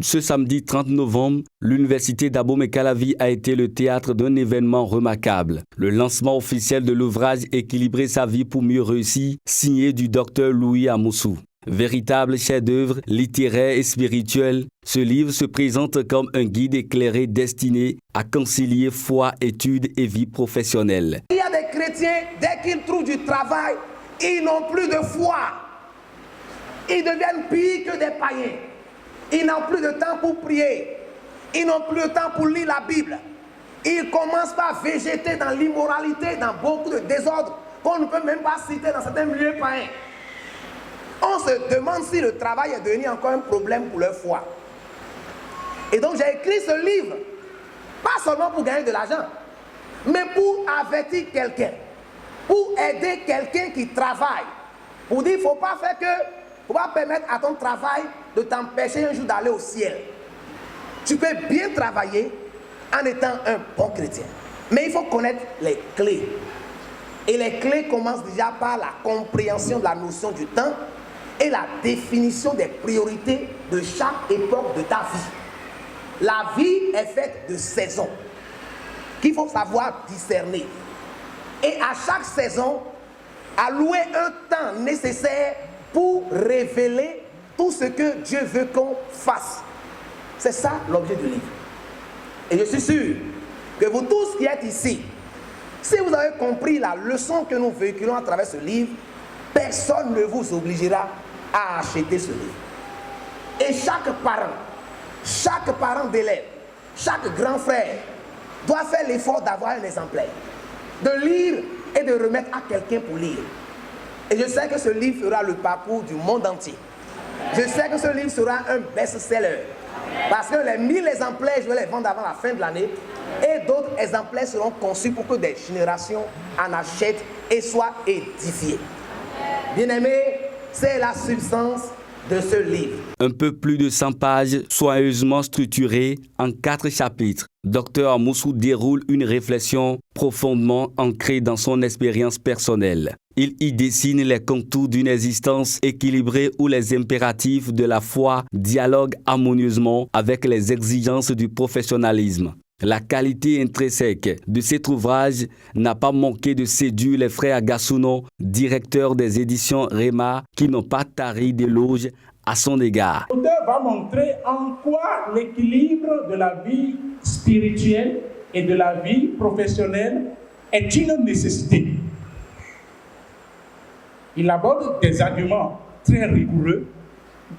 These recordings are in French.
Ce samedi 30 novembre, l'université d'Abomey-Calavi a été le théâtre d'un événement remarquable. Le lancement officiel de l'ouvrage Équilibrer sa vie pour mieux réussir, signé du docteur Louis Amoussou. Véritable chef-d'œuvre littéraire et spirituel, ce livre se présente comme un guide éclairé destiné à concilier foi, études et vie professionnelle. Il y a des chrétiens, dès qu'ils trouvent du travail, ils n'ont plus de foi. Ils deviennent pires que des païens. Ils n'ont plus de temps pour prier. Ils n'ont plus de temps pour lire la Bible. Ils commencent par végéter dans l'immoralité, dans beaucoup de désordre qu'on ne peut même pas citer dans certains milieux païens. On se demande si le travail est devenu encore un problème pour leur foi. Et donc j'ai écrit ce livre, pas seulement pour gagner de l'argent, mais pour avertir quelqu'un, pour aider quelqu'un qui travaille, pour dire qu'il ne faut pas faire que, faut pas permettre à ton travail de t'empêcher un jour d'aller au ciel. Tu peux bien travailler en étant un bon chrétien, mais il faut connaître les clés. Et les clés commencent déjà par la compréhension de la notion du temps et la définition des priorités de chaque époque de ta vie. La vie est faite de saisons qu'il faut savoir discerner. Et à chaque saison, allouer un temps nécessaire pour révéler tout ce que Dieu veut qu'on fasse. C'est ça l'objet du livre. Et je suis sûr que vous tous qui êtes ici, si vous avez compris la leçon que nous véhiculons à travers ce livre, personne ne vous obligera à acheter ce livre. Et chaque parent d'élève, chaque grand frère doit faire l'effort d'avoir un exemplaire, de lire et de remettre à quelqu'un pour lire. Et je sais que ce livre fera le parcours du monde entier. Je sais que ce livre sera un best-seller. Parce que les 1000 exemplaires, je vais les vendre avant la fin de l'année. Et d'autres exemplaires seront conçus pour que des générations en achètent et soient édifiées. Bien-aimés, c'est la substance de ce livre. Un peu plus de 100 pages soigneusement structurées en 4 chapitres. Dr Amoussou déroule une réflexion profondément ancrée dans son expérience personnelle. Il y dessine les contours d'une existence équilibrée où les impératifs de la foi dialoguent harmonieusement avec les exigences du professionnalisme. La qualité intrinsèque de cet ouvrage n'a pas manqué de séduire les frères Gassouno, directeurs des éditions Réma, qui n'ont pas tari d'éloges à son égard. L'auteur va montrer en quoi l'équilibre de la vie spirituelle et de la vie professionnelle est une nécessité. Il aborde des arguments très rigoureux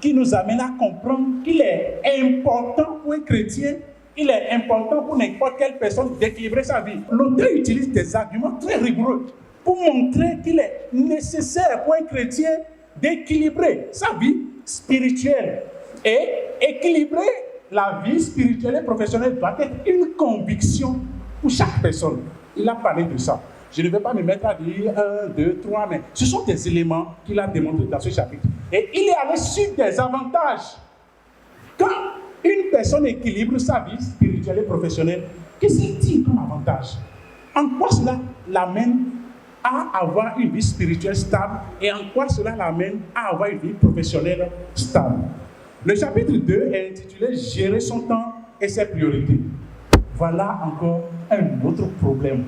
qui nous amènent à comprendre qu'il est important pour un chrétien, il est important pour n'importe quelle personne d'équilibrer sa vie. L'auteur utilise des arguments très rigoureux pour montrer qu'il est nécessaire pour un chrétien d'équilibrer sa vie spirituelle. Et équilibrer la vie spirituelle et professionnelle doit être une conviction pour chaque personne. Il a parlé de ça. Je ne vais pas me mettre à dire 1, 2, 3, mais ce sont des éléments qu'il a démontrés dans ce chapitre. Et il est allé sur des avantages. Quand une personne équilibre sa vie spirituelle et professionnelle, qu'est-ce qu'il dit comme avantage? En quoi cela l'amène à avoir une vie spirituelle stable et en quoi cela l'amène à avoir une vie professionnelle stable? Le chapitre 2 est intitulé « Gérer son temps et ses priorités ». Voilà encore un autre problème.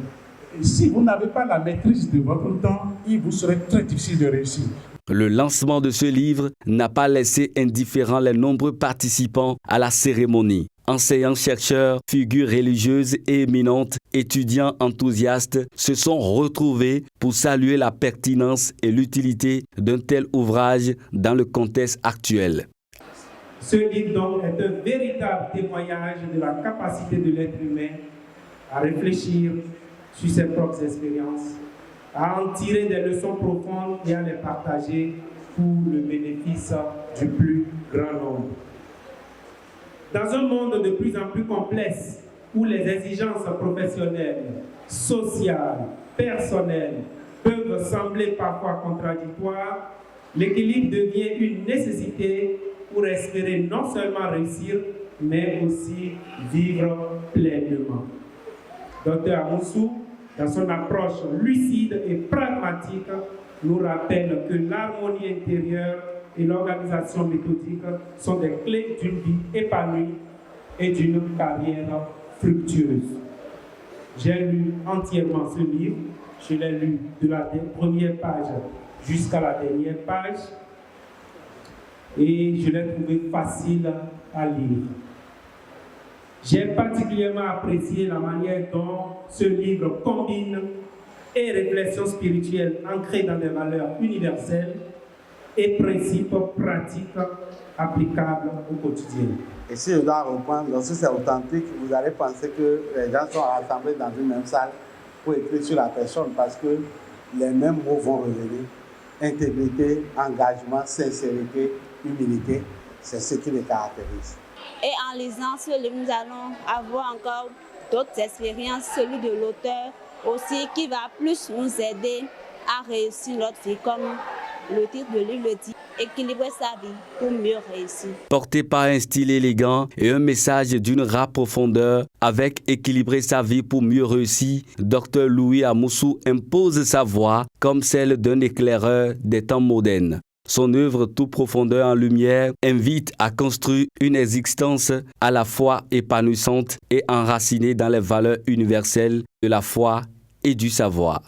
Si vous n'avez pas la maîtrise de votre temps, il vous serait très difficile de réussir. Le lancement de ce livre n'a pas laissé indifférents les nombreux participants à la cérémonie. Enseignants-chercheurs, figures religieuses et éminentes, étudiants enthousiastes se sont retrouvés pour saluer la pertinence et l'utilité d'un tel ouvrage dans le contexte actuel. Ce livre donc est un véritable témoignage de la capacité de l'être humain à réfléchir sur ses propres expériences, à en tirer des leçons profondes et à les partager pour le bénéfice du plus grand nombre. Dans un monde de plus en plus complexe, où les exigences professionnelles, sociales, personnelles peuvent sembler parfois contradictoires, l'équilibre devient une nécessité pour espérer non seulement réussir, mais aussi vivre pleinement. Dr Amoussou, dans son approche lucide et pragmatique, nous rappelle que l'harmonie intérieure et l'organisation méthodique sont des clés d'une vie épanouie et d'une carrière fructueuse. J'ai lu entièrement ce livre. Je l'ai lu de la première page jusqu'à la dernière page et je l'ai trouvé facile à lire. J'ai particulièrement apprécié la manière dont ce livre combine et réflexions spirituelles ancrées dans des valeurs universelles et principes pratiques applicables au quotidien. Et si je dois reprendre, lorsque c'est authentique, vous allez penser que les gens sont rassemblés dans une même salle pour écrire sur la personne parce que les mêmes mots vont revenir. Intégrité, engagement, sincérité, humilité, c'est ce qui les caractérise. Et en lisant ce livre, nous allons avoir encore d'autres expériences, celui de l'auteur aussi, qui va plus nous aider à réussir notre vie, comme le titre de livre le dit, équilibrer sa vie pour mieux réussir. Porté par un style élégant et un message d'une rare profondeur, avec équilibrer sa vie pour mieux réussir, Dr Louis Amoussou impose sa voix comme celle d'un éclaireur des temps modernes. Son œuvre, toute profondeur en lumière, invite à construire une existence à la fois épanouissante et enracinée dans les valeurs universelles de la foi et du savoir.